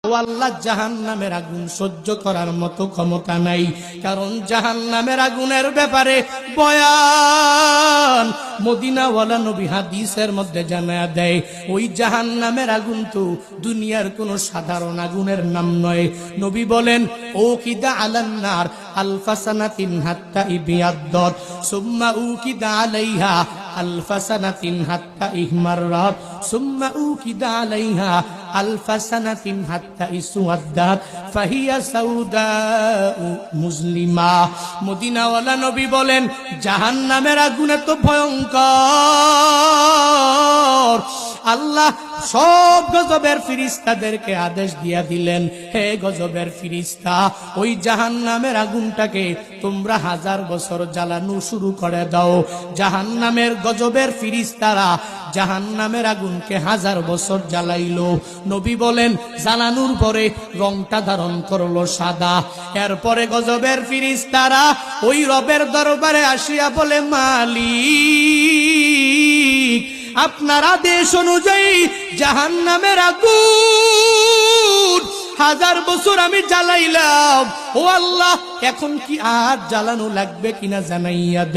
ও আল্লাহ, জাহান্নামের আগুন সহ্য করার মতো ক্ষমতা নাই। কারণ জাহান্নামের আগুনের ব্যাপারে বয়ান মদিনাওয়ালা নবী হাদিসের মধ্যে জানায়া দেয়, ওই জাহান্নামের আগুন তো দুনিয়ার কোন সাধারণ আগুনের নাম নয়। নবী বলেন, ও কিদা আলান্নার আলফাসানাতিন হাত্তা ইবিয়াদ্দত সুম্মা উকিদা আলাইহা আলফাসানাতিন হাত্তা ইহমাররাত সুম্মা উকিদা আলাইহা আলফাসানাতিন হাত্তা ইসওয়াদ্দাত ফাহিয়া সাউদাউ মুসলিমা। মদিনাওয়ালা নবী বলেন, জাহান্নামের আগুন এত ভয়ঙ্কর, আল্লাহ সব গজবের ফিরিস্তাদেরকে আদেশ দিয়া দিলেন, হে গজবের ফিরিস্তা, ওই জাহান্নামের আগুনটাকে তোমরা 1000 বছর জ্বালানো শুরু করে দাও। জাহান্নামের গজবের ফিরিস্তারা জাহান্নামের আগুনকে 1000 বছর জ্বালাইলো। নবী বলেন, জ্বালানোর পরে রংটা ধারণ করলো সাদা। এরপরে গজবের ফিরিস্তারা ওই রবের দরবারে আসিয়া বলে, মালিক, আপনার আদেশ অনুযায়ী জাহান্নামের আগুন 1000 বছর আমি জ্বালাইলাম, ও আল্লাহ, এখন কি আর জ্বালানো লাগবে কিনা জানাইয়া দে।